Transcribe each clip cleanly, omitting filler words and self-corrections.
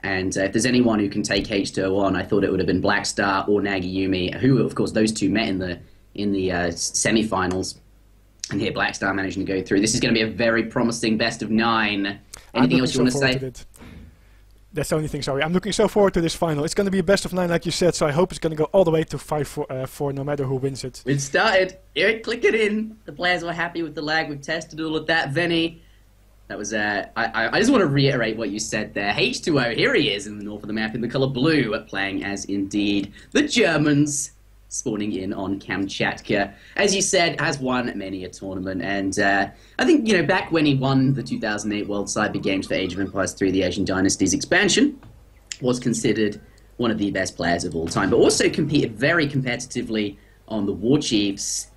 And if there's anyone who can take H2O on, I thought it would have been Blackstar or Nagayumi, who, of course, those two met in the semi-finals. And here, Blackstar managing to go through. This is going to be a very promising best of 9. Anything else you want to say? That's the only thing, sorry. I'm looking so forward to this final. It's going to be a best of 9, like you said, so I hope it's going to go all the way to 5-4, no matter who wins it. It started. Here, click it in. The players were happy with the lag. We've tested all of that. Venny, that was... I just want to reiterate what you said there. H2O, here he is in the north of the map in the color blue, playing as, indeed, the Germans, spawning in on Kamchatka. As you said, has won many a tournament, and I think, you know, back when he won the 2008 World Cyber Games for Age of Empires 3, the Asian Dynasties expansion, was considered one of the best players of all time, but also competed very competitively on the War Chiefs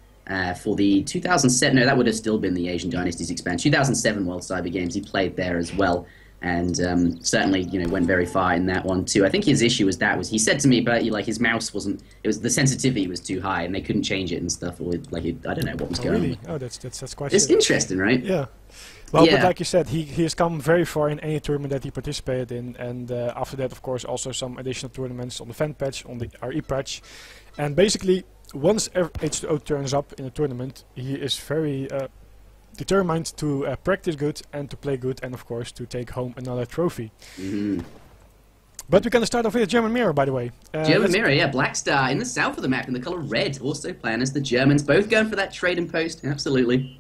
for the 2007, no, that would have still been the Asian Dynasties expansion, 2007 World Cyber Games. He played there as well. And certainly, you know, went very far in that one too. I think his issue was he said to me, but like his mouse wasn't. It was the sensitivity was too high, and they couldn't change it and stuff. Or like I don't know what was going on. Oh, that's quite. It's interesting, right? Yeah. Well, but like you said, he has come very far in any tournament that he participated in, and after that, of course, also some additional tournaments on the fan patch, on the RE patch, and basically once H2O turns up in a tournament, he is very. Determined to practice good and to play good, and of course to take home another trophy. But we're going to start off with a German mirror, by the way. German mirror, yeah. Blackstar in the south of the map in the color red, also playing as the Germans, both going for that trade and post, absolutely.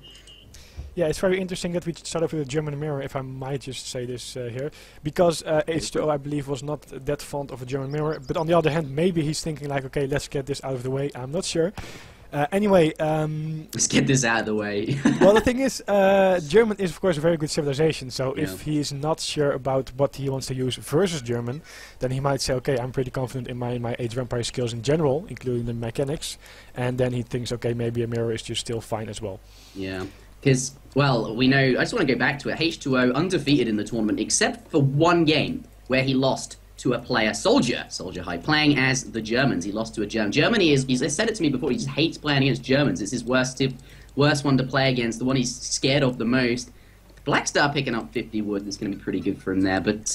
Yeah, it's very interesting that we start off with a German mirror, if I might just say this here, because H2O, I believe, was not that fond of a German mirror, but on the other hand, maybe he's thinking like, okay, let's get this out of the way, I'm not sure. Anyway, let's get this out of the way. Well, the thing is, German is of course a very good civilization, so if he is not sure about what he wants to use versus German, then he might say, okay, I'm pretty confident in my Age of Empires skills in general, including the mechanics, and then he thinks, okay, maybe a mirror is just still fine as well. Yeah, because, well, we know, I just want to go back to it, H2O undefeated in the tournament, except for one game where he lost to a player, Soldier High, playing as the Germans. He lost to a German. Germany is, he's said it to me before, he just hates playing against Germans. It's his worst one to play against, the one he's scared of the most. Blackstar picking up 50 wood, that's going to be pretty good for him there, but...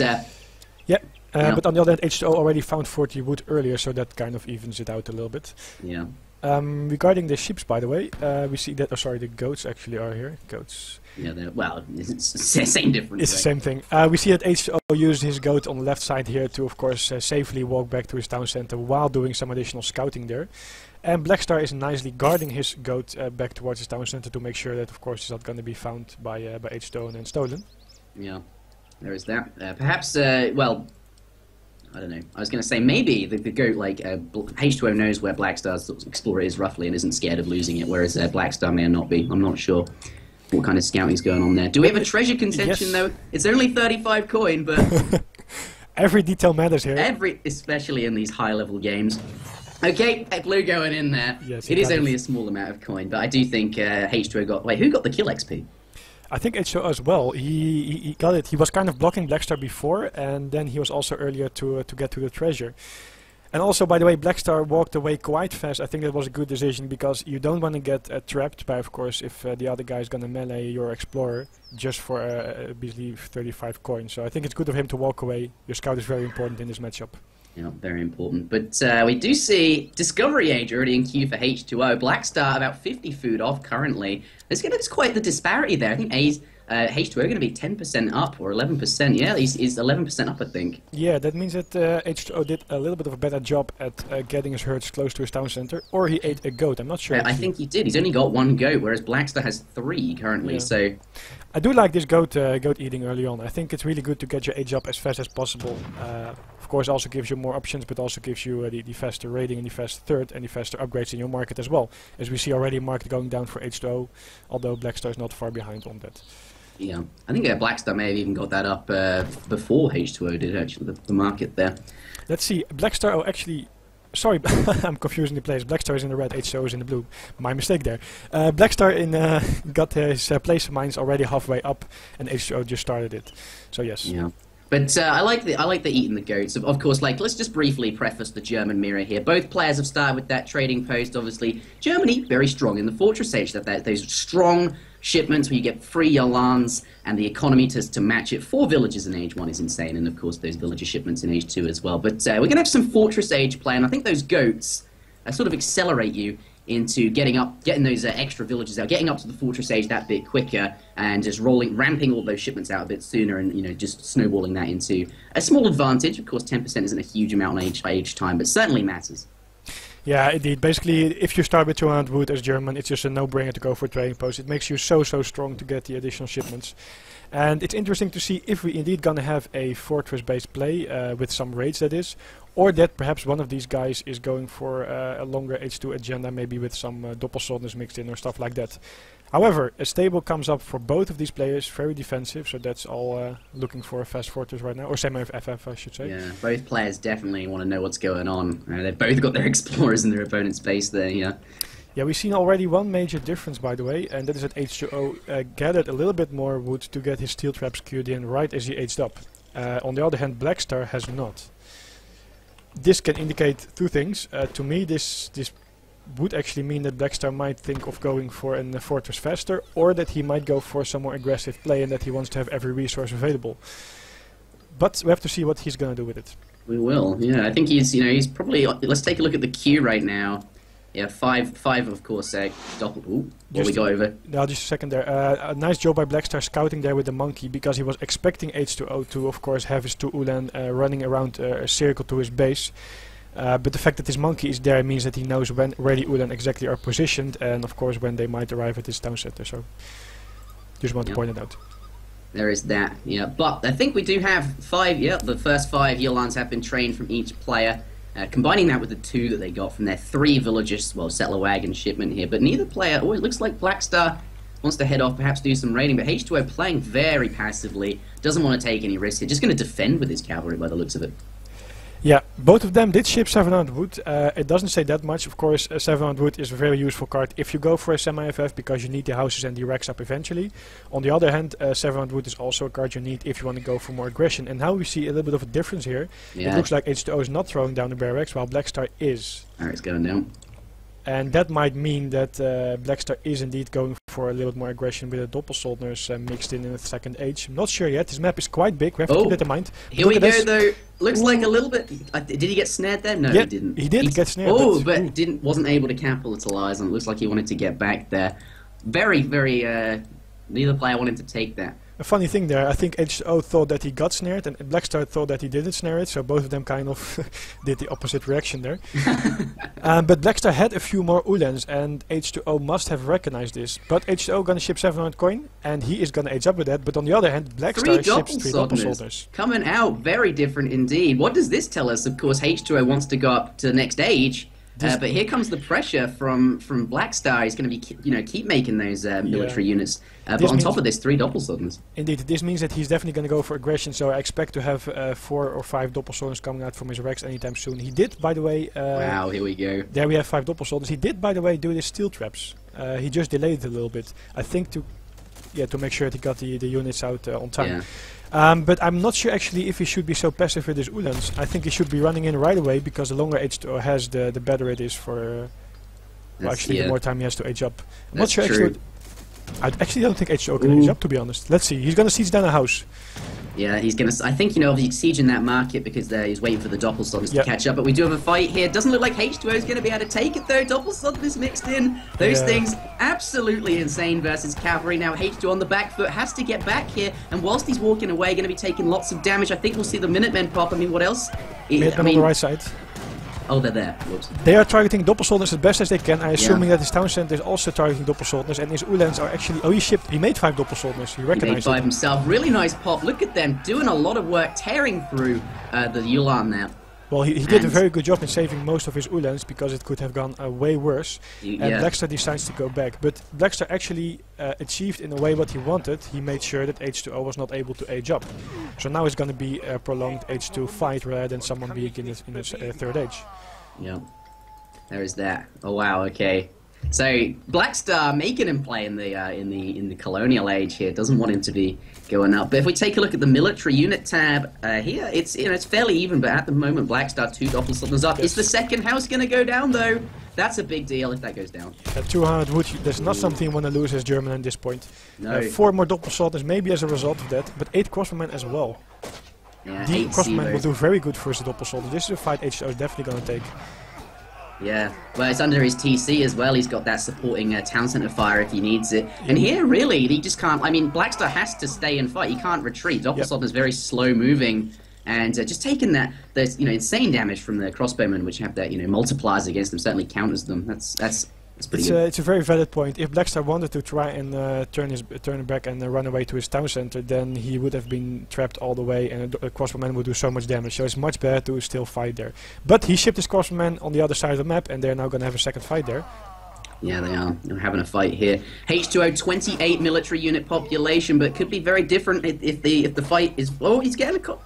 but on the other hand, H2O already found 40 wood earlier, so that kind of evens it out a little bit. Yeah. Regarding the ships, by the way, we see that, the goats actually are here. Goats. Yeah, well, it's the same difference. It's the same thing. We see that H2O used his goat on the left side here to, of course, safely walk back to his town center while doing some additional scouting there. And Blackstar is nicely guarding his goat back towards his town center to make sure that, of course, it's not going to be found by H2O and stolen. Yeah, there is that. Perhaps, well... I don't know. I was going to say maybe the goat, like, H2O knows where Blackstar's explorer is roughly and isn't scared of losing it, whereas Blackstar may not be. I'm not sure what kind of scouting's going on there. Do we have a treasure contention, though? It's only 35 coin, but... Every detail matters here. Especially in these high-level games. Okay, blue going in there. Yes, it is only a small amount of coin, but I do think H2O got... Wait, who got the kill XP? I think H2O as well. He got it. He was kind of blocking Blackstar before, and then he was also earlier to get to the treasure. And also, by the way, Blackstar walked away quite fast. I think that was a good decision because you don't want to get trapped by, of course, if the other guy is going to melee your explorer just for basically 35 coins. So I think it's good of him to walk away. Your scout is very important in this matchup. Yeah, very important. But we do see Discovery Age already in queue for H2O. Blackstar about 50 food off currently. There's quite the disparity there. I think H2O going to be 10% up or 11%. Yeah, he's 11% up, I think. Yeah, that means that H2O did a little bit of a better job at getting his herds close to his town center, or he ate a goat. I'm not sure. I think he did. He's only got one goat, whereas Blackstar has 3 currently. Yeah. So I do like this goat eating early on. I think it's really good to get your age up as fast as possible. Of course, also gives you more options, but also gives you the faster rating and the faster third and the faster upgrades in your market as well. As we see already, market going down for H2O, although Blackstar is not far behind on that. Yeah, I think Blackstar may have even got that up before H2O did, actually, the market there. Let's see, Blackstar, oh actually, sorry, I'm confusing the place. Blackstar is in the red, H2O is in the blue. My mistake there. Blackstar got his place of mines already halfway up, and H2O just started it. So yes. Yeah. But I like the eating the goats. Of course, like, let's just briefly preface the German mirror here. Both players have started with that trading post, obviously. Germany, very strong in the Fortress Age. Those strong shipments where you get free Yolans, and the economy to match it for villages in Age 1 is insane, and of course those villager shipments in Age 2 as well. But we're going to have some Fortress Age play, and I think those goats sort of accelerate you into getting those extra villages out, getting up to the Fortress Age that bit quicker, and just ramping all those shipments out a bit sooner, and just snowballing that into a small advantage. Of course, 10% isn't a huge amount on age time, but certainly matters. Yeah, indeed. Basically, if you start with 200 wood as German, it's just a no-brainer to go for a trading post. It makes you so strong to get the additional shipments. And it's interesting to see if we indeed gonna have a fortress-based play with some raids, that is, or that perhaps one of these guys is going for a longer H2 agenda, maybe with some Doppelsoldners mixed in or stuff like that. However, a stable comes up for both of these players, very defensive, so that's all looking for a fast fortress right now, or semi-FF I should say. Yeah, both players definitely want to know what's going on. They've both got their explorers in their opponent's base there, yeah. Yeah, we've seen already one major difference, by the way, and that is that H2O gathered a little bit more wood to get his steel traps queued in right as he aged up. On the other hand, Blackstar has not. This can indicate two things. To me, this would actually mean that Blackstar might think of going for a fortress faster, or that he might go for some more aggressive play and that he wants to have every resource available. But we have to see what he's going to do with it. We will, yeah. I think he's probably... Let's take a look at the queue right now. Yeah, five of course, what we got over? No, just a second there. A nice job by Blackstar scouting there with the monkey, because he was expecting H2O to, of course, have his 2 Ulan running around a circle to his base. But the fact that this monkey is there means that he knows where the Ulan exactly are positioned, and of course when they might arrive at his town center. So, just want to point it out. There is that, yeah. But I think we do have 5, the first 5 Yolans have been trained from each player. Combining that with the 2 that they got from their 3 villagers, well, settler wagon shipment here. But neither player, it looks like Blackstar wants to head off, perhaps do some raiding, but H2O playing very passively, doesn't want to take any risks here, just going to defend with his cavalry by the looks of it. Yeah, both of them did ship 700 wood. It doesn't say that much. Of course, 700 wood is a very useful card if you go for a semi-FF, because you need the houses and the racks up eventually. On the other hand, 700 wood is also a card you need if you want to go for more aggression. And now we see a little bit of a difference here. Yeah. It looks like H2O is not throwing down the barracks, while Blackstar is. Alright, it's going down. And that might mean that Blackstar is indeed going for a little bit more aggression with the Doppelsoldners mixed in the second age. I'm not sure yet. This map is quite big. We have to keep that in mind. Here we go, though. Looks like a little bit... did he get snared there? No, yeah, he didn't. He did get snared. Oh, but wasn't able to capitalize on it. Looks like he wanted to get back there. Very, neither player wanted to take that. A funny thing there, I think H2O thought that he got snared, and Blackstar thought that he didn't snare it, so both of them kind of did the opposite reaction there. But Blackstar had a few more Ulans, and H2O must have recognized this. But H2O gonna ship 700 coin, and he is gonna age up with that, but on the other hand, Blackstar ships 3 Doppelsoldners. Coming out very different indeed. What does this tell us? Of course, H2O wants to go up to the next age. But here comes the pressure from Blackstar. He's going to be, keep making those military units. But on top of this, 3 Doppelsolders. Indeed, this means that he's definitely going to go for aggression. So I expect to have 4 or 5 Doppelsolders coming out from his racks anytime soon. He did, by the way. Wow, here we go. There we have 5 Doppelsolders. He did, by the way, do his steel traps. He just delayed it a little bit. I think to make sure that he got the units out on time. Yeah. But I'm not sure actually if he should be so passive with his Ulans. I think he should be running in right away, because the longer H2O has, the better it is for... the more time he has to age up. I'm not sure actually... I actually don't think H2O can age up, to be honest. Let's see. He's going to siege down a house. Yeah, he's going to... I think, he's sieging that market because he's waiting for the Doppelsolders to catch up. But we do have a fight here. Doesn't look like H2O is going to be able to take it, though. Doppelsolders mixed in. Those things absolutely insane versus cavalry. Now, H2O on the back foot has to get back here. And whilst he's walking away, going to be taking lots of damage. I think we'll see the Minutemen pop. I mean, what else? Minutemen on the right side. Oh, they're there. Whoops. They are targeting Doppelsolders as best as they can. I'm assuming that his town center is also targeting Doppelsolders, and his Ulans are actually... Oh, he made 5 Doppelsolders. He recognized it. He made 5 himself. Really nice pop. Look at them doing a lot of work, tearing through the Ulan there. Well, he did a very good job in saving most of his Ulans, because it could have gone way worse. And Blackstar decides to go back. But Blackstar actually achieved in a way what he wanted. He made sure that H2O was not able to age up. So now it's going to be a prolonged H2 fight rather than someone being in his third age. Yeah, there is that. Oh wow, okay. So Blackstar making him play in the colonial age here. Doesn't want him to be going up. But if we take a look at the military unit tab here, it's it's fairly even. But at the moment, Blackstar 2 Doppelsolders up. Is the second house going to go down though? That's a big deal if that goes down. At 200 wood, that's not something you want to lose as German at this point. No. 4 more Doppelsoldners maybe as a result of that, but 8 crossbowmen as well. Yeah, The crossbowmen will do very good versus Doppelsolder. This is a fight H2O is definitely going to take. Yeah, well, it's under his TC as well. He's got that supporting town center fire if he needs it. And here, really, he just can't. I mean, Blackstar has to stay and fight. He can't retreat. Doppelsolder's very slow moving, and just taking those insane damage from the crossbowmen, which have that multipliers against them, certainly counters them. That's pretty good. It's a very valid point. If Blackstar wanted to try and turn back and run away to his town center, then he would have been trapped all the way, and a crossbowman would do so much damage. So it's much better to still fight there. But he shipped his crossbowman on the other side of the map, and they're now going to have a second fight there. Yeah, they are. They're having a fight here. H2O 28 military unit population, but could be very different if the fight is. Oh, he's getting a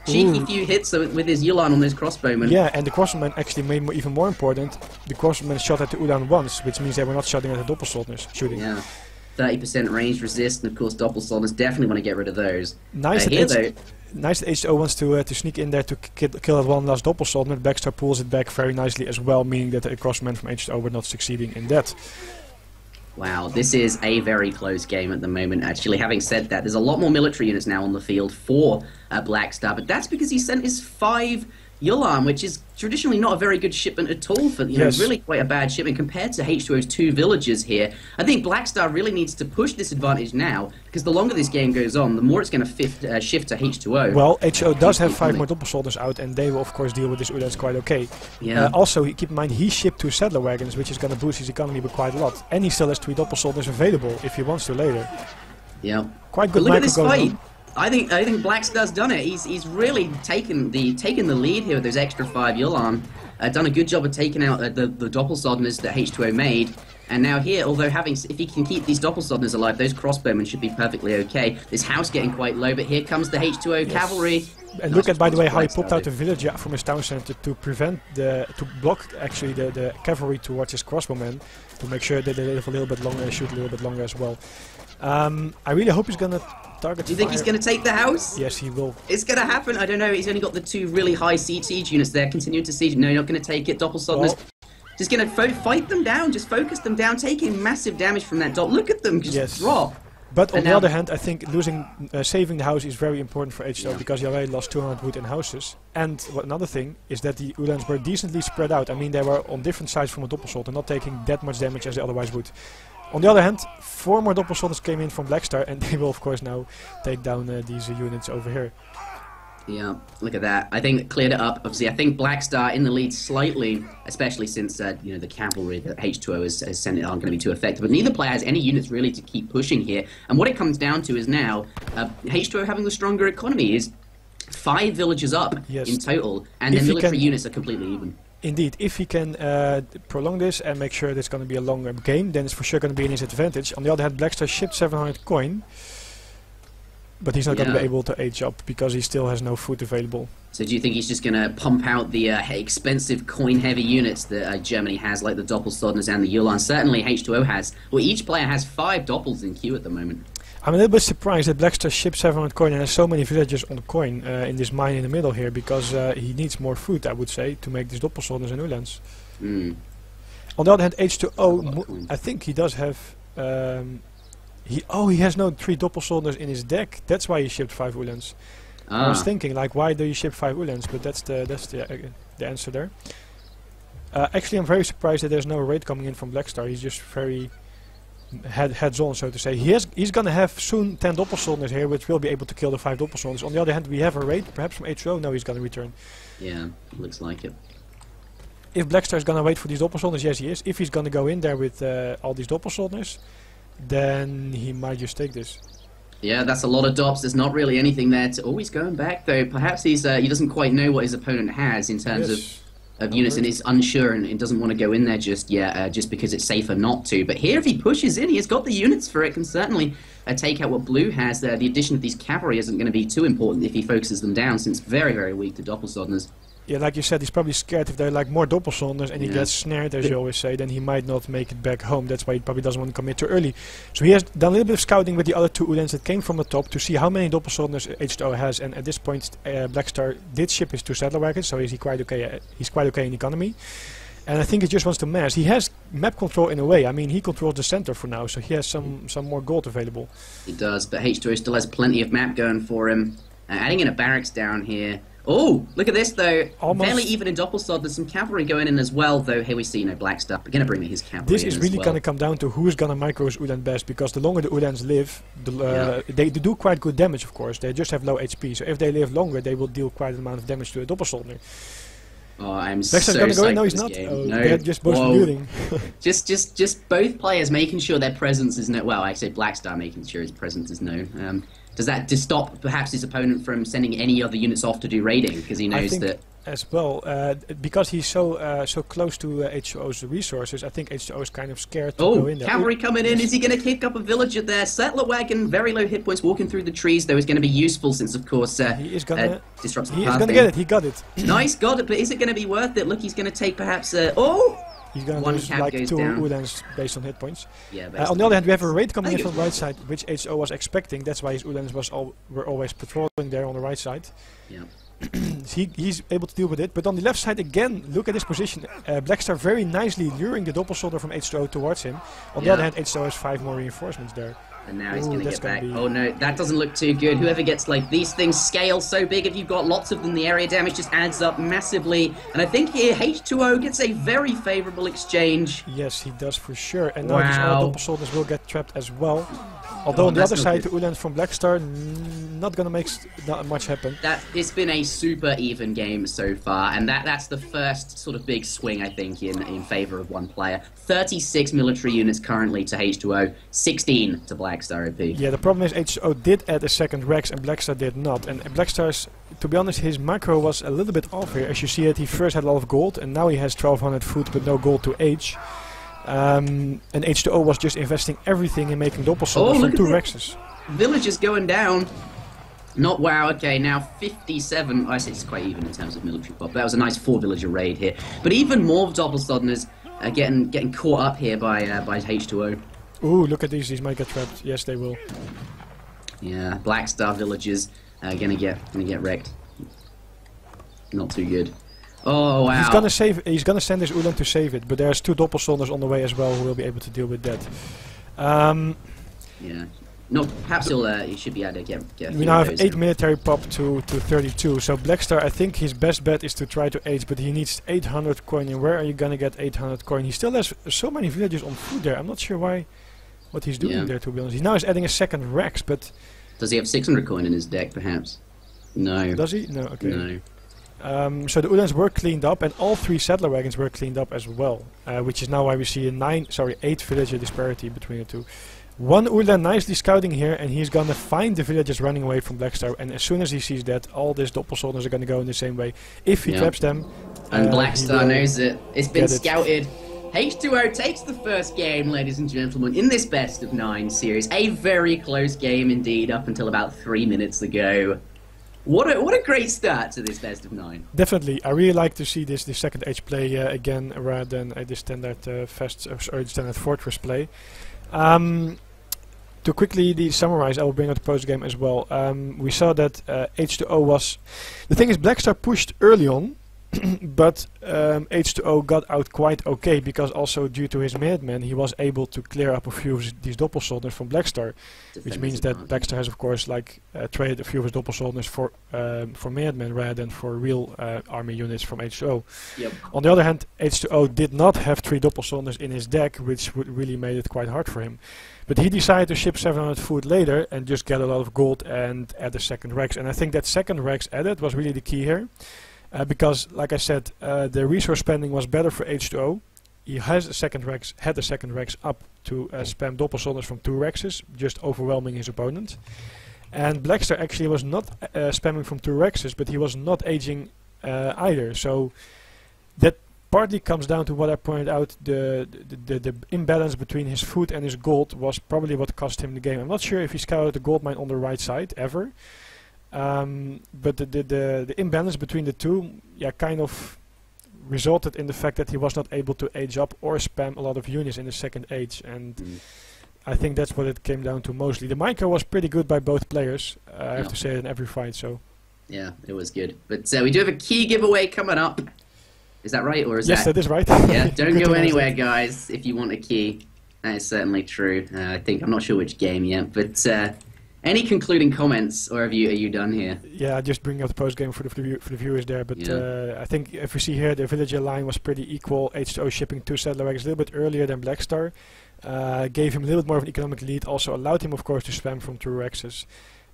cheeky few hits with his Ulan on those crossbowmen. Yeah, and the crossbowmen actually made even more important. The crossbowmen shot at the Ulan once, which means they were not shooting at the Doppelsolders shooting. Yeah, 30% range resist, and of course Doppelsolders definitely want to get rid of those. Nice that H2O wants to sneak in there to kill that one last Doppelsolder, but Blackstar pulls it back very nicely as well, meaning that the crossbowmen from H2O were not succeeding in that. Wow, this is a very close game at the moment, actually. Having said that, there's a lot more military units now on the field for Blackstar, but that's because he sent his 5 Yulan, which is traditionally not a very good shipment at all for, really quite a bad shipment compared to H2O's 2 villages here. I think Blackstar really needs to push this advantage now, because the longer this game goes on, the more it's going to shift to H2O. Well, H2O does have 5 more Doppelsolders out, and they will of course deal with this Ulans quite okay. Yeah. Also, keep in mind, he shipped 2 settler wagons, which is going to boost his economy by quite a lot. And he still has 3 Doppelsolders available if he wants to later. Yeah. Quite good micro going fight. On. I think Blackstar's done it. He's really taken the lead here with those extra 5 Yulan. Done a good job of taking out the Doppelsolders that H2O made. And now here, although if he can keep these Doppelsolders alive, those crossbowmen should be perfectly okay. This house getting quite low, but here comes the H2O cavalry. And look at, by the way, how he popped out the village from his town center to block actually the cavalry towards his crossbowmen, to make sure that they live a little bit longer and shoot a little bit longer as well. I really hope he's gonna target. Do you think he's gonna take the house? Yes, he will. It's gonna happen. I don't know. He's only got the 2 really high siege units there. Continuing to siege. No, you're not gonna take it. Doppelsolders. Just gonna fight them down. Just focus them down. Taking massive damage from that dot. Look at them just drop. But on the other hand, I think saving the house is very important for H2O, because he already lost 200 wood in houses. And another thing is that the Ulans were decently spread out. I mean, they were on different sides from a Doppelsolder, not taking that much damage as they otherwise would. On the other hand, 4 more Doppelsolders came in from Blackstar, and they will of course now take down these units over here. Yeah, look at that. I think it cleared it up. Obviously, I think Blackstar in the lead slightly, especially since the cavalry that H2O has sent aren't going to be too effective. But neither player has any units really to keep pushing here. And what it comes down to is now H2O having the stronger economy is 5 villages up in total, and their military units are completely even. Indeed, if he can prolong this and make sure that it's going to be a longer game, then it's for sure going to be in his advantage. On the other hand, Blackstar shipped 700 coin, but he's not going to be able to age up because he still has no food available. So do you think he's just going to pump out the expensive coin-heavy units that Germany has, like the Doppelsolders and the Ulan? Certainly H2O has. Well, each player has 5 Doppels in queue at the moment. I'm a little bit surprised that Blackstar shipped 700 coin and has so many villagers on the coin in this mine in the middle here, because he needs more food, I would say, to make these Doppelsolders and Ulans. On the other hand, H2O, I think he does have... he has no 3 Doppelsolders in his deck. That's why he shipped 5 Ulans. I was thinking, like, why do you ship 5 Ulans? But that's the answer there. Actually, I'm very surprised that there's no raid coming in from Blackstar. He's just very heads on, so to say. He's gonna have soon 10 Doppelsolders here, which will be able to kill the 5 Doppelsolders. On the other hand, we have a raid, perhaps from H2O. No, he's gonna return. Yeah, looks like it. If Blackstar is gonna wait for these Doppelsolders, yes he is. If he's gonna go in there with all these Doppelsolders, then he might just take this. Yeah, that's a lot of dops. There's not really anything there to... Oh, he's going back, though. Perhaps he doesn't quite know what his opponent has in terms of units, and is unsure and doesn't want to go in there just yet, just because it's safer not to. But here, if he pushes in, he's got the units for it, can certainly take out what Blue has there. The addition of these cavalry isn't going to be too important if he focuses them down, since very, very weak to Doppelsolders. Yeah, like you said, he's probably scared if there are like more Doppelsolders and he gets snared, as you always say, then he might not make it back home. That's why he probably doesn't want to commit too early. So he has done a little bit of scouting with the other 2 Ulans that came from the top to see how many Doppelsolders H2O has, and at this point Blackstar did ship his 2 settler wagons, so he's quite okay in economy. And I think he just wants to mass. He has map control in a way. I mean, he controls the center for now, so he has some more gold available. He does, but H2O still has plenty of map going for him. Adding in a barracks down here. Oh, look at this, though. Almost. Fairly even in Doppelsod. There's some cavalry going in as well, though. Here we see, Blackstar. We're going to bring his cavalry This is really going to come down to who's going to micro his Ulan best, because the longer the Ulans live, they do quite good damage, of course. They just have low HP, so if they live longer, they will deal quite an amount of damage to a Doppelsoldater. Oh, I'm Blackstar's so going to go in? psyched No, for he's this not. game. Oh, No. they're just both Whoa. muting. just both players making sure their presence is known. Well, I said Blackstar making sure his presence is known. Does that just stop perhaps his opponent from sending any other units off to do raiding, because he knows that? As well, because he's so close to H2O's resources, I think H2O is kind of scared to go in there. Cavalry coming in. Is he going to kick up a villager there? Settler wagon, very low hit points, walking through the trees, though, is going to be useful since, of course, he is gonna disrupts the he is pathing. gonna get it. He got it. Nice, got it. But is it going to be worth it? Look, he's going to take perhaps He's gonna one lose cab like goes 2 down. Ulans based on hit points. Yeah. On the other hand, we have a raid coming in from the right side, which H2O was expecting. That's why his Ulans were always patrolling there on the right side. Yeah. He's able to deal with it, but on the left side again, look at this position. Blackstar very nicely luring the Doppelsoldater from H2O towards him. On the other hand, H2O has 5 more reinforcements there. And now he's going to get back. Oh no, that doesn't look too good. Whoever gets, like, these things scale so big, if you've got lots of them, the area damage just adds up massively. And I think here H2O gets a very favourable exchange. Yes, he does for sure. And now these other Doppelsoldaters will get trapped as well. Although on the other side, the Ulans from Blackstar not gonna make not much happen. It's been a super even game so far, and that's the first sort of big swing, I think, in favour of one player. 36 military units currently to H2O, 16 to Blackstar OP. Yeah, the problem is H2O did add a second Rex and Blackstar did not. And Blackstar's, to be honest, his macro was a little bit off here. As you see it, he first had a lot of gold, and now he has 1200 food but no gold to age. And H2O was just investing everything in making Doppelsoldaters from 2 Rexes. Villagers going down. Not wow, okay, now 57. I say it's quite even in terms of military pop. That was a nice 4-villager raid here. But even more Doppelsoldaters are getting caught up here by H2O. Ooh, look at these might get trapped. Yes, they will. Yeah, Blackstar villagers gonna get wrecked. Not too good. Oh wow! He's gonna send his Ulan to save it, but there's 2 Doppelsoldaters on the way as well who will be able to deal with that. Yeah. No, perhaps he should be able to get. We now have 8 military pop to 32. So Blackstar, I think his best bet is to try to age, but he needs 800 coin. And where are you gonna get 800 coin? He still has so many villagers on food there. I'm not sure what he's doing there, to be honest. He now is adding a second Rex, but does he have 600 coin in his deck? Perhaps. No. Does he? No. Okay. No. So the Ulans were cleaned up, and all 3 settler wagons were cleaned up as well, which is now why we see a 8 villager disparity between the two. One Ulan nicely scouting here, and he's gonna find the villagers running away from Blackstar, and as soon as he sees that, all these Doppelsoldaters are gonna go in the same way. If he traps them... And Blackstar knows it. It's been scouted. H2O takes the first game, ladies and gentlemen, in this best of 9 series. A very close game indeed, up until about 3 minutes ago. What a great start to this best of 9. Definitely, I really like to see the second age play again rather than the standard standard Fortress play. To quickly summarize, I will bring up the post game as well. We saw that H2O was... The thing is, Blackstar pushed early on, but H2O got out quite okay, because also due to his Minutemen, he was able to clear up a few of these Doppelsoldaters from Blackstar, which means that Blackstar has, of course, traded a few of his Doppelsoldaters for Minutemen rather than for real army units from H2O. Yep. On the other hand, H2O did not have 3 Doppelsoldaters in his deck, which would really made it quite hard for him. But he decided to ship 700 food later and just get a lot of gold and add a second Rex. And I think that second Rex added was really the key here. Because, like I said, the resource spending was better for H2O. He has a second Rex, had a second Rex up to spam Doppelsoldaters from 2 Rexes, just overwhelming his opponent. And Blackstar actually was not spamming from 2 Rexes, but he was not aging either. So that partly comes down to what I pointed out, the imbalance between his food and his gold was probably what cost him the game. I'm not sure if he scouted the gold mine on the right side ever. But the imbalance between the two, kind of resulted in the fact that he was not able to age up or spam a lot of units in the second age, and I think that's what it came down to mostly. The micro was pretty good by both players, I have to say, in every fight. So yeah, it was good. But we do have a key giveaway coming up. Is that right, or is yes, that... that is right. Yeah, don't go anywhere, guys, if you want a key. That is certainly true. I'm not sure which game yet, but any concluding comments, or are you done here? Yeah, just bringing up the post game for the viewers there. But I think if we see here, the villager line was pretty equal. H2O shipping 2 settler wagons a little bit earlier than Blackstar. Gave him a little bit more of an economic lead. Also allowed him, of course, to spam from 2 Rexes.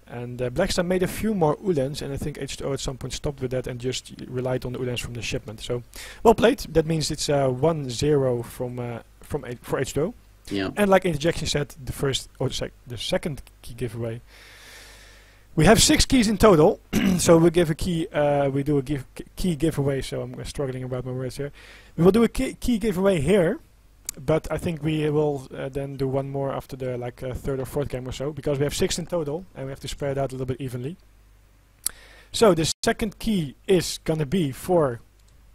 And Blackstar made a few more Ulens, and I think H2O at some point stopped with that and just relied on the Ulens from the shipment. So, well played. That means it's 1-0 for H2O. Yeah. And like Interjection said, the second key giveaway. We have 6 keys in total, so we give a key. We do a key giveaway. So I'm struggling about my words here. We will do a key giveaway here, but I think we will then do one more after the third or fourth game or so, because we have 6 in total and we have to spread it out a little bit evenly. So the second key is gonna be for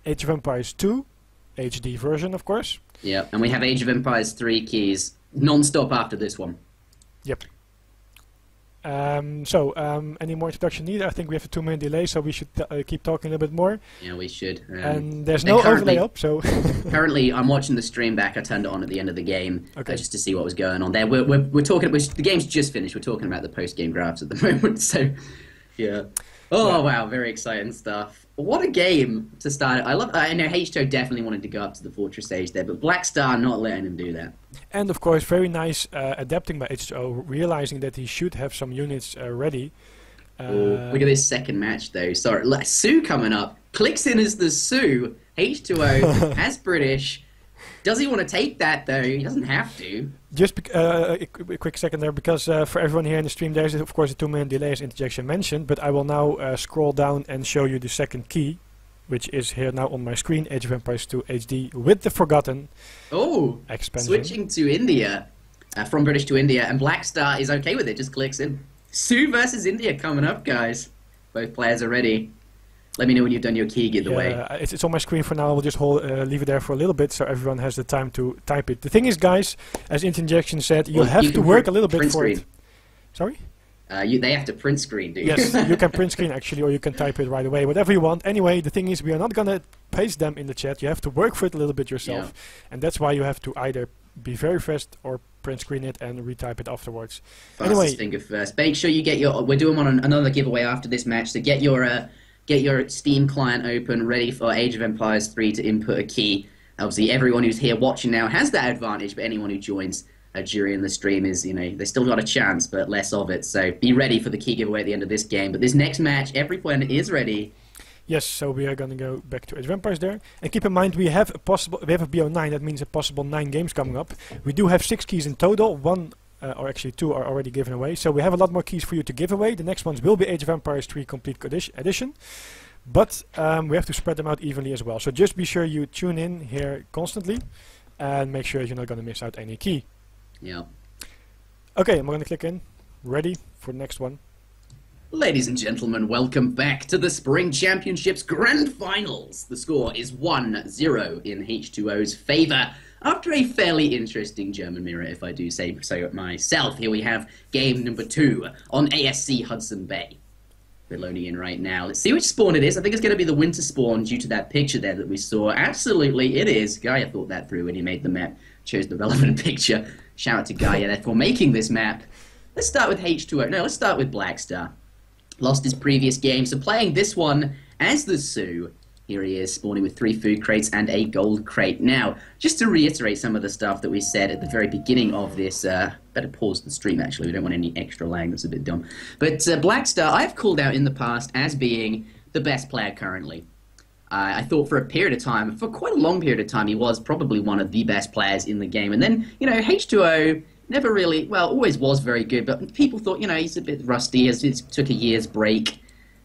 Age of Empires 2 HD version, of course. Yeah, and we have Age of Empires 3 keys non-stop after this one. Yep. Any more introduction needed? I think we have a 2-minute delay, so we should keep talking a little bit more. Yeah, we should. And there's no overlay up, so... Currently, I'm watching the stream back. I turned it on at the end of the game just to see what was going on there. We're talking... the game's just finished. We're talking about the post-game drafts at the moment, so... Yeah. Oh, wow, very exciting stuff. What a game to start. I know H2O definitely wanted to go up to the Fortress stage there, but Blackstar not letting him do that. And of course, very nice adapting by H2O, realizing that he should have some units ready. Look at this second match, though. Sorry, Sue coming up. Clicks in as the Sue. H2O as British. Does he want to take that, though? He doesn't have to. Just a quick second there, because for everyone here in the stream, there's of course a 2-minute delay as Interjection mentioned, but I will now scroll down and show you the second key, which is here now on my screen, Age of Empires 2 HD with the Forgotten expansion. Switching to India, from British to India, and Blackstar is okay with it, just clicks in. Sue versus India coming up, guys. Both players are ready. Let me know when you've done your key giveaway. It's on my screen for now. We'll just leave it there for a little bit so everyone has the time to type it. The thing is, guys, as Interjection said, you have to work a little bit for it. Sorry? They have to print screen, dude. Yes, you can print screen actually, or you can type it right away, whatever you want. Anyway, the thing is, we are not going to paste them in the chat. You have to work for it a little bit yourself. And that's why you have to either be very fast or print screen it and retype it afterwards. Fastest finger first. Make sure you get your... We're doing another giveaway after this match, so get your Steam client open, ready for Age of Empires 3 to input a key. Obviously, everyone who's here watching now has that advantage, but anyone who joins during the stream is, they still got a chance, but less of it. So be ready for the key giveaway at the end of this game. But this next match, every player is ready. Yes, so we are going to go back to Age of Empires there. And keep in mind, we have a BO9, that means a possible 9 games coming up. We do have 6 keys in total, or actually 2 are already given away. So we have a lot more keys for you to give away. The next ones will be Age of Empires 3 Complete Edition. But we have to spread them out evenly as well. So just be sure you tune in here constantly and make sure you're not going to miss out any key. Yeah. Okay, I'm going to click in. Ready for the next one. Ladies and gentlemen, welcome back to the Spring Championships Grand Finals. The score is 1-0 in H2O's favour. After a fairly interesting German mirror, if I do say so myself, here we have game number 2 on ASC Hudson Bay. We're loading in right now. Let's see which spawn it is. I think it's going to be the winter spawn due to that picture there that we saw. Absolutely, it is. Gaia thought that through when he made the map. Chose the relevant picture. Shout out to Gaia there for making this map. Let's start with H2O. No, let's start with Blackstar. Lost his previous game, so playing this one as the Sioux. Here he is, spawning with 3 food crates and a gold crate. Now, just to reiterate some of the stuff that we said at the very beginning of this, better pause the stream actually, we don't want any extra lag, that's a bit dumb. But Blackstar, I've called out in the past as being the best player currently. I thought for a period of time, for quite a long period of time, he was probably one of the best players in the game. And then, H2O never really, well, always was very good, but people thought, he's a bit rusty, he took a year's break.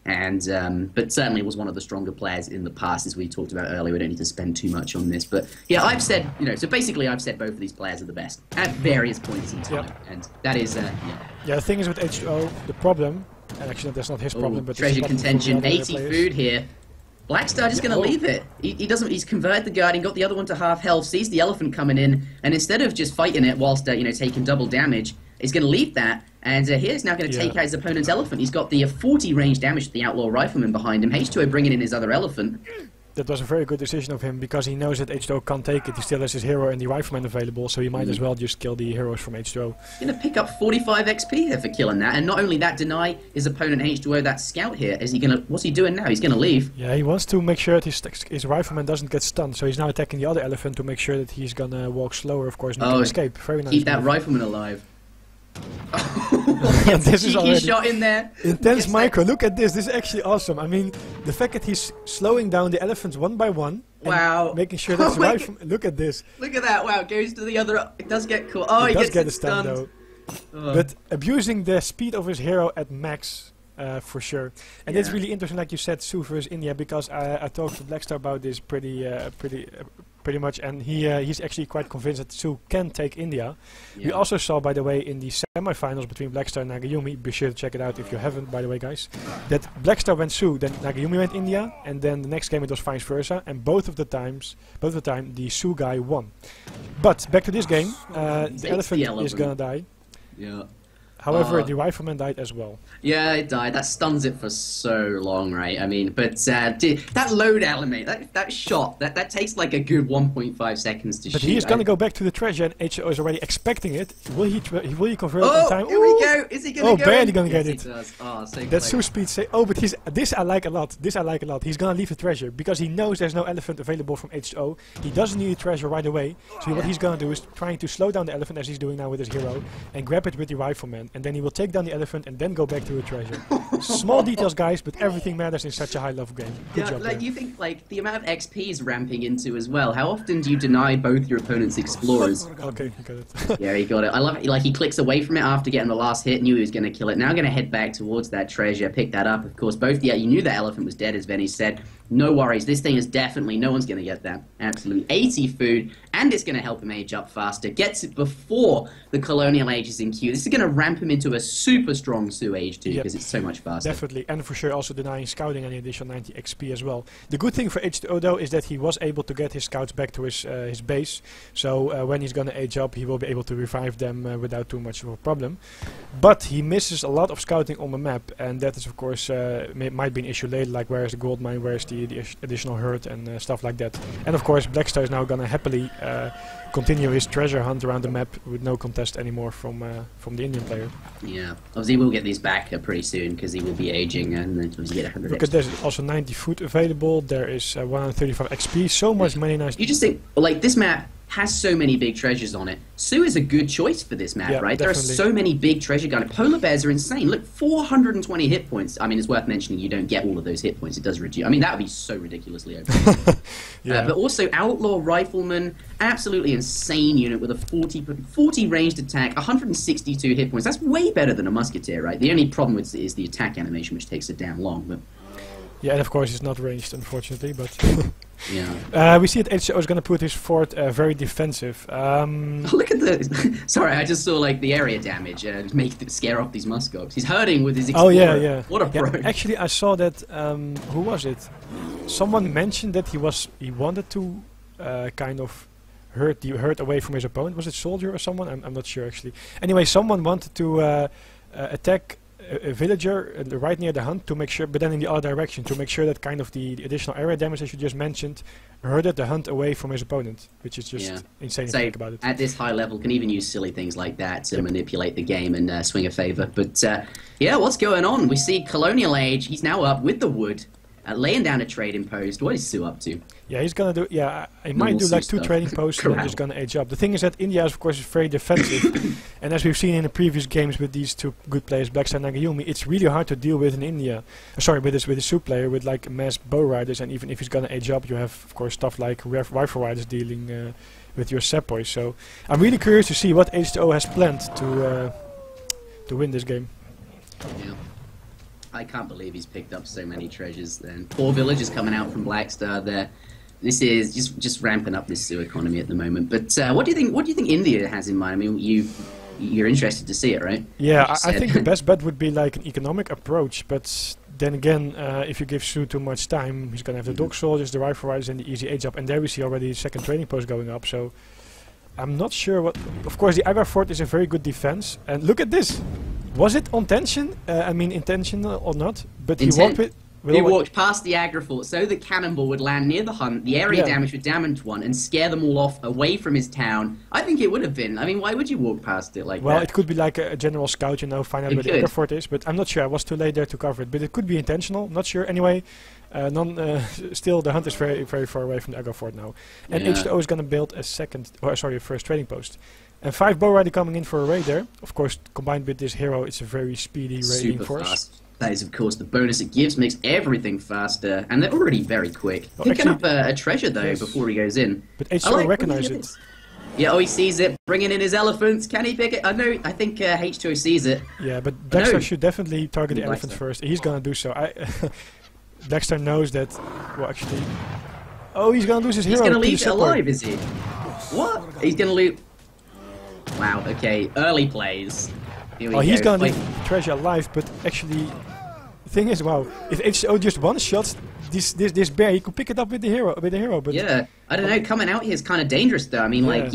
And but certainly was one of the stronger players in the past, as we talked about earlier. We don't need to spend too much on this, but yeah, I've said, so basically I've said both of these players are the best at various points in time, and that is, Yeah, the thing is with H2O, the problem, and actually that's not his problem, but treasure contention, 80 food here. Blackstar just going to leave it. He's converted the Guardian, got the other one to half health, sees the elephant coming in, and instead of just fighting it whilst taking double damage, he's going to leave that. And here's now going to take out his opponent's elephant. He's got the 40 range damage to the Outlaw Rifleman behind him. H2O bringing in his other elephant. that was a very good decision of him because he knows that H2O can't take it. He still has his hero and the rifleman available, so he might as well just kill the heroes from H2O. He's going to pick up 45 XP here for killing that, and not only that, deny his opponent H2O that scout here. Is he going to? What's he doing now? He's going to leave. Yeah, he wants to make sure that his rifleman doesn't get stunned, so he's now attacking the other elephant to make sure that he's going to walk slower, of course, and he can escape. Very nice. Keep that rifleman alive. This is already shot in there. Intense micro. Look at this. This is actually awesome. I mean, the fact that he's slowing down the elephants one by one. Wow. Making sure that's right. Look at this. Look at that. Wow. Goes to the other. It does get caught. Oh, he does gets get a stun though. But abusing the speed of his hero at max. For sure. And it's really interesting, like you said, Su versus India, because I talked to Blackstar about this pretty much, and he's actually quite convinced that Su can take India. We also saw, by the way, in the semi-finals between Blackstar and Nagayumi, be sure to check it out if you haven't, by the way, guys, that Blackstar went Su, then Nagayumi went India, and then the next game it was vice versa, and both of the time the Su guy won. But back to this game, the elephant is gonna die. Yeah. However, the rifleman died as well. Yeah, it died. That stuns it for so long, right? I mean, but that load element, that shot, that takes like a good 1.5 seconds to shoot. But he is going to go back to the treasure, and H2O is already expecting it. Will he convert it in time? Here we go. Is he going to go? Oh, barely going to get it. He does. Oh, so that's Su speed say. Oh, but this I like a lot. This I like a lot. He's going to leave the treasure because he knows there's no elephant available from H2O. He doesn't need a treasure right away. So what he's going to do is trying to slow down the elephant as he's doing now with his hero, and grab it with the rifleman. And then he will take down the elephant and then go back to the treasure. Small details, guys, but everything matters in such a high-level game. Good job like you think like the amount of XP is ramping into as well. How often do you deny both your opponent's explorers? Okay, you got it. Yeah, he got it. I love it. Like he clicks away from it after getting the last hit, knew he was going to kill it. Now going to head back towards that treasure, pick that up. Of course, both. Yeah, you knew that elephant was dead, as Venny said. No worries. This thing is definitely no one's going to get that. Absolutely 80 food, and it's going to help him age up faster. Gets it before the colonial age is in queue. This is going to ramp him into a super strong Su age too, because it's so much faster. Definitely, and for sure also denying scouting any additional 90 XP as well. The good thing for H2O though is that he was able to get his scouts back to his base. So when he's going to age up, he will be able to revive them without too much of a problem. But he misses a lot of scouting on the map, and that is of course might be an issue later, like where is the gold mine, where is the additional herd and stuff like that. And of course Blackstar is now gonna happily continue his treasure hunt around the map with no contest anymore from the Indian player. Yeah, obviously we'll get these back pretty soon because he will be aging, and then you get 100 Look at there's also 90 food available, there is 135 XP, so much many nice... You just think, like, this map has so many big treasures on it. Su is a good choice for this map, right? Definitely. There are so many big treasure guns. Polar bears are insane. Look, 420 hit points. I mean, it's worth mentioning you don't get all of those hit points. It does reduce. I mean, that would be so ridiculously over. But also, Outlaw Rifleman, absolutely insane unit with a 40 ranged attack, 162 hit points. That's way better than a Musketeer, right? The only problem with it is the attack animation, which takes it down long. But yeah, and of course it's not ranged, unfortunately, but... Yeah. We see that H2O is going to put his fort very defensive. Look at the... Sorry, I just saw like the area damage scare off these muskox. He's hurting with his explorer. Oh yeah. What a pro. Actually, I saw that... who was it? Someone mentioned that he wanted to kind of hurt away from his opponent. Was it Soldier or someone? I'm not sure actually. Anyway, someone wanted to attack a villager right near the hunt to make sure, but then in the other direction to make sure that kind of the additional area damage that you just mentioned hurted the hunt away from his opponent, which is just insane to think about it. At this high level, can even use silly things like that to manipulate the game and swing a favor. But yeah, what's going on? We see Colonial Age. He's now up with the wood, laying down a trading post. What is Su up to? Yeah, he's gonna do. Yeah, he might do like 2 trading posts and then just gonna age up. The thing is that India, of course, is very defensive, and as we've seen in the previous games with these two good players, Blackstar and Nagayumi, it's really hard to deal with in India. Sorry, with a Su player with like mass bow riders, and even if he's gonna age up, you have of course stuff like rifle riders dealing with your Sepoys. So I'm really curious to see what H2O has planned to win this game. Yeah. I can't believe he's picked up so many treasures. Then 4 villagers coming out from Blackstar there. This is just ramping up this Su economy at the moment. But what do you think? What do you think India has in mind? I mean, you're interested to see it, right? Yeah, I think the best bet would be like an economic approach. But then again, if you give Su too much time, he's gonna have the dog soldiers, the rifle riders, and the easy age up. And there we see already the second training post going up. So I'm not sure what. Of course, the Agra fort is a very good defense. And look at this. Was it on tension? I mean, intentional or not? But he walked with. He walked past the Agrafort so the cannonball would land near the hunt, the area damage would damage one, and scare them all off away from his town. I think it would have been. I mean, why would you walk past it like that? Well, it could be like a general scout, you know, find out where the Agrafort is, but I'm not sure. I was too late there to cover it, but it could be intentional. Not sure. Anyway, still the hunt is very, very far away from the Agrafort now. And H2O is going to build a first trading post. And 5 Bow Rider coming in for a raid there. Of course, combined with this hero, it's a very speedy raiding force. Fast. That is, of course, the bonus it gives, makes everything faster, and they're already very quick. Picking up a treasure, though, before he goes in. But H2O recognizes it. Yeah, he sees it, bringing in his elephants. Can he pick it? I think H2O sees it. Yeah, but Dexter should definitely target the elephant first. He's going to do so. Dexter knows that, well, actually... Oh, he's going to lose his hero. He's going to leave it alive, is he? What? He's going to lose... Wow, okay, early plays. Oh, he's gonna leave the treasure alive, but actually, the thing is, wow, if H2O just one-shots this bear, he could pick it up with the hero. But yeah, I don't know. Coming out here is kind of dangerous, though. I mean, like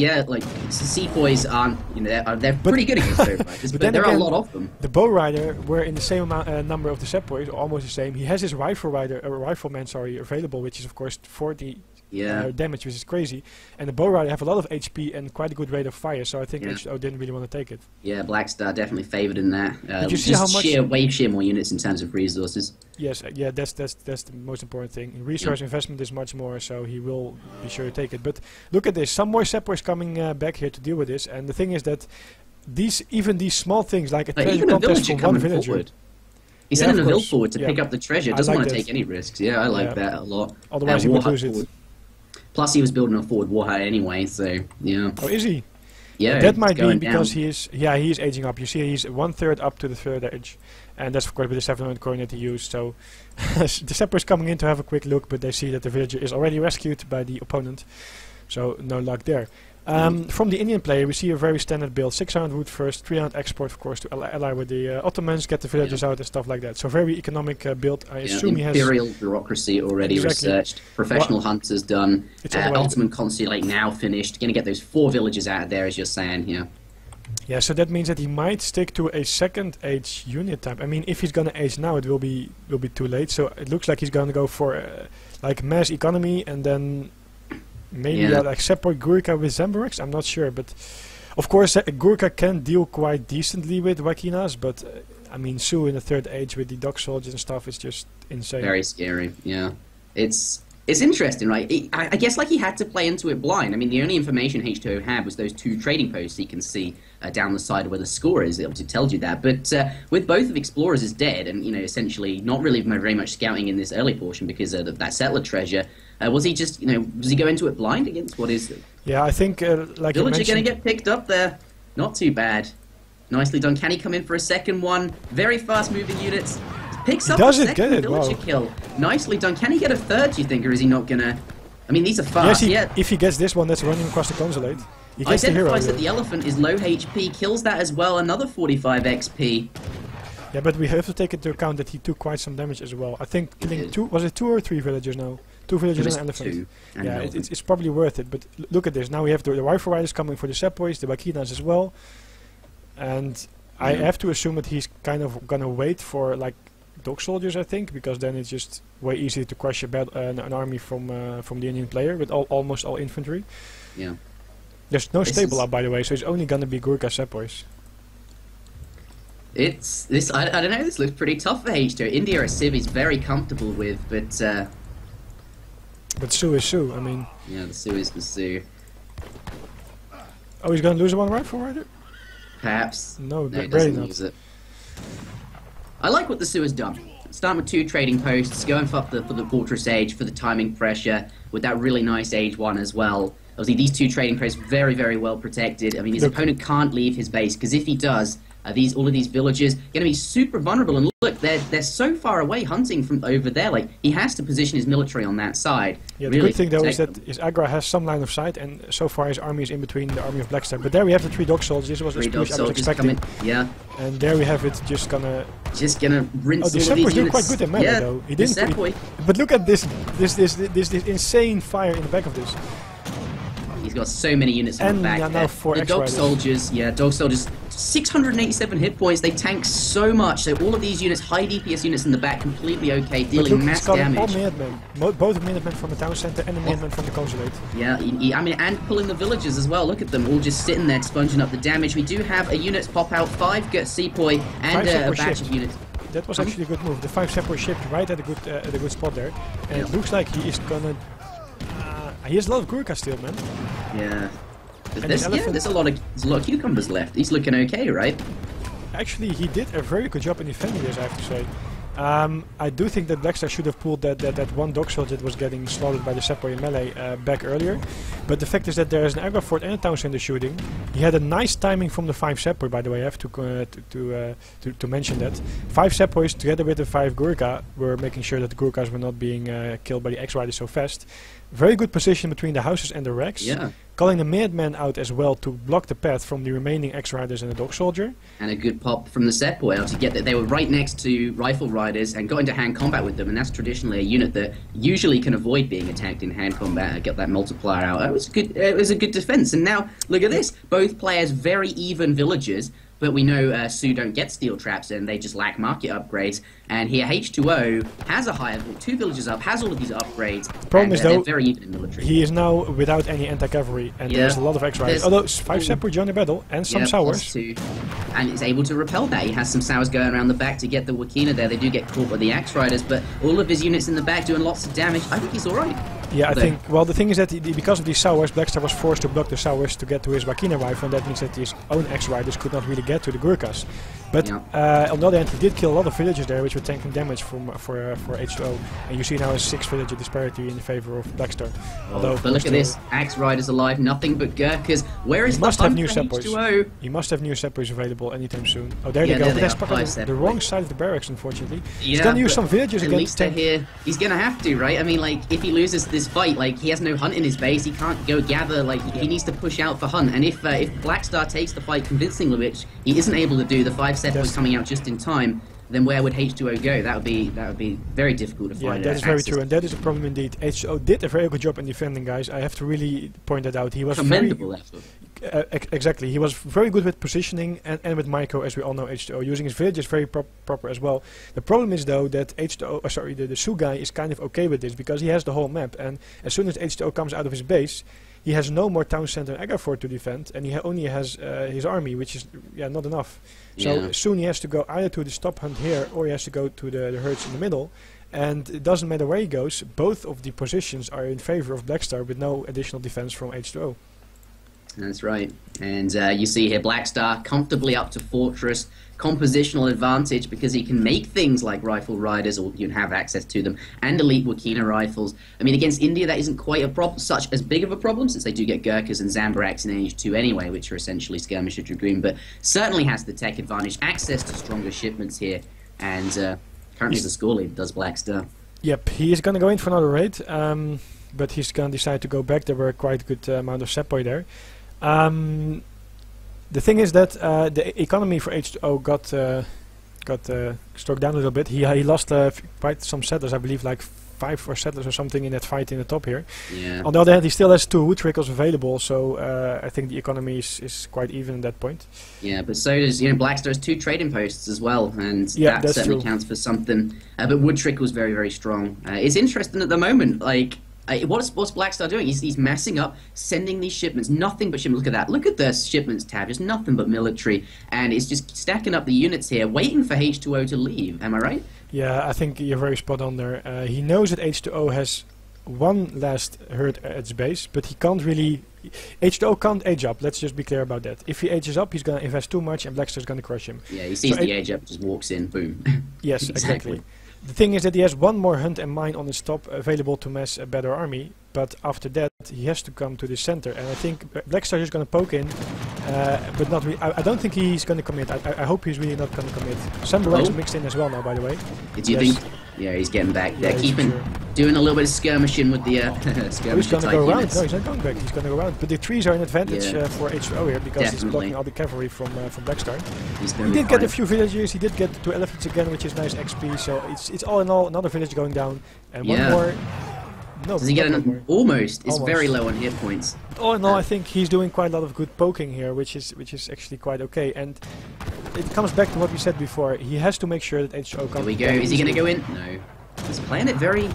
Sepoys aren't, you know, they're pretty good against Bow Riders, but there are a lot of them. The Bow Rider were in the same number of the Sepoys, almost the same. He has his rifleman, available, which is of course 40. Damage, which is crazy, and the Bow Rider have a lot of HP and quite a good rate of fire, so I think H2O didn't really want to take it. Yeah, Blackstar definitely favoured in that. Did you see how much? Way more units in terms of resources. Yes, that's the most important thing. Resource investment is much more, so he will be sure to take it. But look at this, some more Sepoys coming back here to deal with this, and the thing is that even these small things like a treasure contest from one villager. Forward. He's sending a villager forward to pick up the treasure. Doesn't want to take any risks. Yeah, I like that a lot. Otherwise, he would lose it. Plus, he was building a forward war hut anyway, so yeah. Oh, is he? Yeah, that might be because he is aging up. You see, he's 1/3 up to the 3rd age, and that's of course with the 700 coin that he used. So the Sepoy is coming in to have a quick look, but they see that the villager is already rescued by the opponent, so no luck there. From the Indian player, we see a very standard build: 600 wood first, 300 export, of course, to ally with the Ottomans, get the villagers out and stuff like that. So very economic build. I assume he has imperial bureaucracy already researched, professional hunters done, Ottoman consulate now finished. Going to get those 4 villages out of there, as you're saying here. Yeah, so that means that he might stick to a 2nd age unit type. I mean, if he's gonna age now, it will be too late. So it looks like he's gonna go for like mass economy and then. Maybe like separate Gurkha with Zembureks, I'm not sure, but of course Gurkha can deal quite decently with Wakinas, but I mean Su in the 3rd age with the dog soldiers and stuff is just insane. Very scary, yeah. It's interesting, right? I guess like he had to play into it blind. I mean, the only information H2O had was those 2 trading posts he can see down the side where the score is. It obviously tells you that. But with both of Explorers is dead and, you know, essentially not really very much scouting in this early portion because of that settler treasure, was he just, you know, does he go into it blind against what is it? Yeah, I think like Villager going to get picked up there. Not too bad. Nicely done. Can he come in for a second one? Very fast moving units. Picks up a second villager kill. Nicely done. Can he get a 3rd, do you think, or is he not going to... I mean, these are fast. Yes, if he gets this one that's running across the consulate, he gets identifies that the elephant is low HP, kills that as well, another 45 XP. Yeah, but we have to take into account that he took quite some damage as well. I think killing 2, was it 2 or 3 villagers now? 2 villagers and an elephant. Yeah, it's probably worth it, but look at this. Now we have the rifle riders coming for the Sepoys, the Wakinas as well. And I have to assume that he's kind of gonna wait for like dog soldiers, I think, because then it's just way easier to crush an army from the Indian player with almost all infantry. Yeah. There's no stable up, by the way, so it's only gonna be Gurkha Sepoys. I don't know. This looks pretty tough for H2. India, a civ he's very comfortable with, but. But Su is Su. I mean. Yeah, the Su is the Su. Oh, he's gonna lose one rifle rider? Perhaps. No, he doesn't lose it. I like what the Su has done. Starting with 2 trading posts, going for the fortress age, for the timing pressure, with that really nice age 1 as well. Obviously, these 2 trading posts very, very well protected. I mean, his opponent can't leave his base, because if he does, all of these villagers going to be super vulnerable. And look, they're so far away hunting from over there. Like, he has to position his military on that side. Yeah, the good thing though is that his Agra has some line of sight, and so far his army is in between the army of Blackstar. But there we have the 3 dog soldiers. This was the I was expecting. Yeah. And there we have it. Just gonna rinse. Oh, the Sepoys doing quite good in melee though. He didn't. But look at this insane fire in the back of this. He's got so many units on the back. Now 4 the dog soldiers, 687 hit points. They tank so much. So all of these units, high DPS units in the back, completely okay, But dealing look, mass he's got damage. all Minutemen. Both Minutemen from the town center and the Minutemen from the consulate. Yeah, I mean, and pulling the villagers as well. Look at them all just sitting there, sponging up the damage. We do have a units pop out, 5 get Sepoy, and a batch of units. That was actually a good move. The 5 Sepoy shipped right at a good spot there, and it looks like he is gonna. He has a lot of Gurkha still, man. Yeah. There's a lot of cucumbers left. He's looking okay, right? Actually, he did a very good job in defending this, I have to say. I do think that Blackstar should have pulled that one dog soldier that was getting slaughtered by the Sepoy in melee back earlier. But the fact is that there is an aggro fort and a town center shooting. He had a nice timing from the 5 Sepoy, by the way. I have to mention that. 5 Sepoys together with the 5 Gurkha were making sure that the Gurkhas were not being killed by the X-Riders so fast. Very good position between the houses and the wrecks. Yeah. Calling the Minutemen out as well to block the path from the remaining X-Riders and the Dog Soldier. And a good pop from the Sepoy to get that. They were right next to Rifle Riders and got into hand combat with them, and that's traditionally a unit that usually can avoid being attacked in hand combat and get that multiplier out. It was a good defense. And now look at this. Both players very even villagers. But we know Su don't get steel traps and they just lack market upgrades. And here H2O has a higher, 2 villages up, has all of these upgrades. The problem is though, very even in military. He is now without any anti-cavalry and there's a lot of X-Riders. Although 5 Sepoy join the battle and some Sours. And is able to repel that. He has some Sours going around the back to get the Wakina there. They do get caught by the X-Riders, but all of his units in the back doing lots of damage. I think he's alright. Yeah, I think, well, the thing is that because of these Sours, Blackstar was forced to block the Sours to get to his Wakina rifle, and that means that his own X-Riders could not really get to the Gurkhas. But on the other hand, he did kill a lot of villagers there, which were tanking damage for H2O. And you see now a 6 villager disparity in favor of Blackstar. But look at this, X-Riders alive, nothing but Gurkhas. Where is the hunt for H2O? He must have new Sepoys available anytime soon. Oh, there they go. But that's probably the wrong side of the barracks, unfortunately. He's gonna use some villagers against. At least they're here. He's gonna have to, right? I mean, like, if he loses this fight, like, he has no hunt in his base. He can't go gather. Like, he needs to push out for hunt. And if Blackstar takes the fight convincingly, which he isn't able to do, the 5 Sepoys coming out just in time, then where would H2O go? That would be very difficult to find. Yeah, that is very true, and that is a problem indeed. H2O did a very good job in defending, guys. I have to really point that out. He was commendable effort. Exactly, he was very good with positioning and with micro, as we all know. H2O using his villages very proper as well. The problem is though that H2O, the Su guy is kind of okay with this because he has the whole map, and as soon as H2O comes out of his base, he has no more town center and aggro fort to defend, and he only has his army, which is not enough. So soon he has to go either to the stop hunt here, or he has to go to the herds in the middle. And it doesn't matter where he goes, both of the positions are in favor of Blackstar with no additional defense from H2O. That's right. And you see here Blackstar comfortably up to Fortress, compositional advantage because he can make things like Rifle Riders, or you have access to them, and elite Wakina rifles. I mean, against India that isn't quite a problem, such as big of a problem, since they do get Gurkhas and Zambaraks in H2 anyway, which are essentially skirmisher dragoon, but certainly has the tech advantage, access to stronger shipments here, and currently the score lead does Blackstar. Yep, he is going to go in for another raid, but he's going to decide to go back. There were quite a good amount of Sepoy there. The thing is that the economy for H2O got struck down a little bit. He lost quite some settlers, I believe, like 5 or settlers or something in that fight in the top here. Yeah. On the other hand, he still has 2 wood trickles available, so I think the economy is quite even at that point. Yeah, but so does Blackstar has 2 trading posts as well, and that certainly counts for something. But wood trickle's very, very strong. It's interesting at the moment, like. What's Blackstar doing? He's messing up, sending these shipments, nothing but shipments. Look at that. Look at the shipments tab, just nothing but military. And it's just stacking up the units here, waiting for H2O to leave. Am I right? Yeah, I think you're very spot on there. He knows that H2O has one last herd at its base, but he can't really... H2O can't age up, let's just be clear about that. If he ages up, he's going to invest too much and Blackstar's going to crush him. Yeah, he sees the age up, just walks in, boom. Yes, exactly. The thing is that he has one more hunt and mine on his top available to mass a better army, but after that he has to come to the center, and I think Blackstar is going to poke in, but not really. I don't think he's going to commit. I hope he's really not going to commit. Sambaraks mixed in as well now, by the way. Do you think? Yeah, he's getting back. They're doing a little bit of skirmishing with the he's going to go around. No, he's not going back. He's going to go around. But the trees are an advantage for H2O here because he's blocking all the cavalry from Blackstar. He did get a few villagers. He did get 2 elephants again, which is nice XP. So it's all in all another village going down, and one more No, Does he get not an almost? It's Almost. very low on hit points. Oh no, I think he's doing quite a lot of good poking here, which is actually quite okay. And it comes back to what we said before. He has to make sure that H2O comes. Here we go. Is he going to go in? No. He's playing it very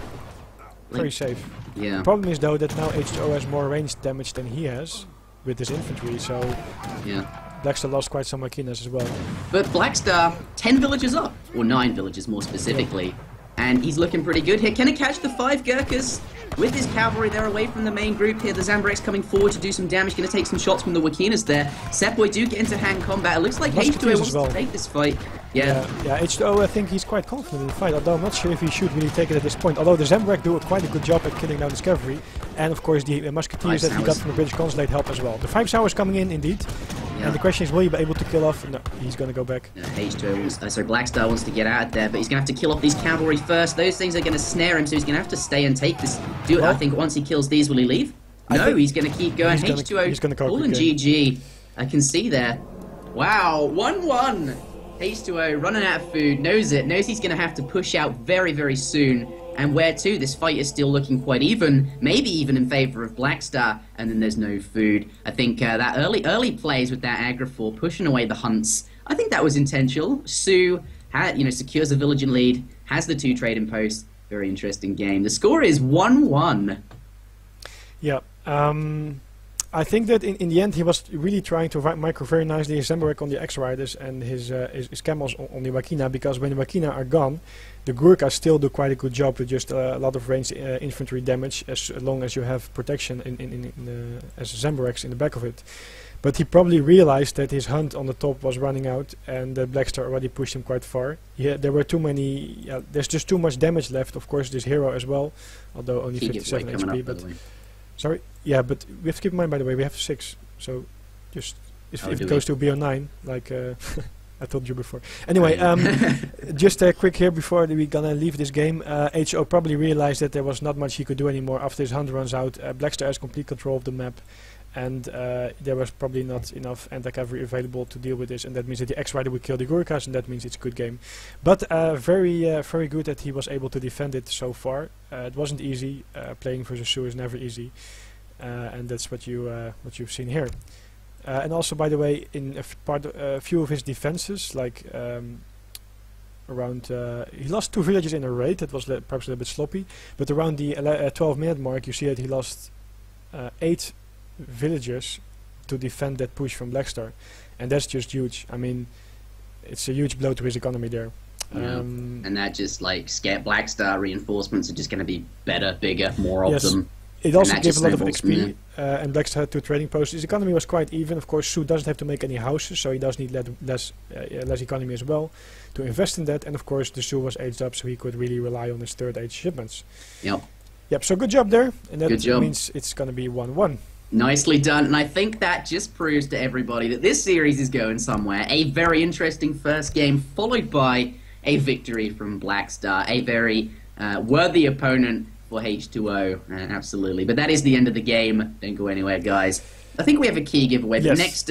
safe. Yeah. The problem is though that now H2O has more ranged damage than he has with his infantry, so yeah. Blackstar lost quite some Makinas as well. But Blackstar, 10 villages up, or 9 villages more specifically, and he's looking pretty good here. Can he catch the 5 Gurkhas? With his cavalry, they're away from the main group here. The Zamburex coming forward to do some damage. Going to take some shots from the Wakinas there. Sepoy do get into hand combat. It looks like H2O wants to take this fight. Yeah, H2O, I think he's quite confident in the fight, although I'm not sure if he should really take it at this point. Although the Zamburex do quite a good job at killing down this cavalry. And of course the musketeers that he got from the British consulate help as well. The 5 Sours coming in indeed. Yeah. And the question is, will you be able to kill off? No, he's going to go back. H2O wants, sorry, Blackstar wants to get out of there, but he's going to have to kill off these cavalry first. Those things are going to snare him, so he's going to have to stay and take this. I think once he kills these, will he leave? No, he's going to keep going. H2O, he's going to call and GG. I can see there. Wow, 1-1. H2O running out of food, knows he's going to have to push out very, very soon. And where to? This fight is still looking quite even, maybe even in favor of Blackstar, and then there's no food. I think that early plays with that Agrafor pushing away the hunts, I think that was intentional. Su secures a village in lead, has the 2 trading posts. Very interesting game. The score is 1-1. Yeah. I think that in the end he was really trying to micro very nicely his Zamburex on the X-Riders and his camels on the Wakina, because when the Wakina are gone, the Gurkhas still do quite a good job with just a lot of ranged infantry damage as long as you have protection as Zamburex in the back of it. But he probably realized that his hunt on the top was running out and that Blackstar already pushed him quite far. Yeah, there were too many, there's just too much damage left. Of course this hero as well, although only 57 HP. But sorry, yeah, but we have to keep in mind, by the way, we have 6, so just if it goes to BO9, like I told you before. Anyway, just a quick here before we're gonna leave this game. HO probably realized that there was not much he could do anymore after his hunt runs out. Blackstar has complete control of the map, and there was probably not enough anti-cavalry available to deal with this, and that means that the X-Rider would kill the Gurkhas, and that means it's a good game. But very good that he was able to defend it so far. It wasn't easy. Playing versus Su is never easy, and that's what you've seen here. And also, by the way, in a few of his defenses, like around, he lost 2 villages in a raid. That was perhaps a little bit sloppy. But around the 12-minute mark, you see that he lost 8 villagers to defend that push from Blackstar, and that's just huge. I mean, it's a huge blow to his economy there. And that just scared Blackstar. Reinforcements are just going to be better, bigger, more of them. It also gave a lot of XP, and Blackstar had 2 trading posts. His economy was quite even. Of course, Su doesn't have to make any houses, so he does need less economy as well to invest in that. And of course, the Su was aged up, so he could really rely on his 3rd age shipments. Yep. So good job there, and that means it's going to be 1-1. Nicely done, and I think that just proves to everybody that this series is going somewhere. A very interesting first game, followed by a victory from Blackstar, a very worthy opponent for H2O, absolutely. But that is the end of the game. Don't go anywhere, guys. I think we have a key giveaway. Yes. The next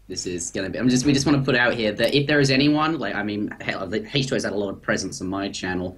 This is going to be. We just want to put out here that if there is anyone, like, I mean, hell, H2O's had a lot of presence on my channel.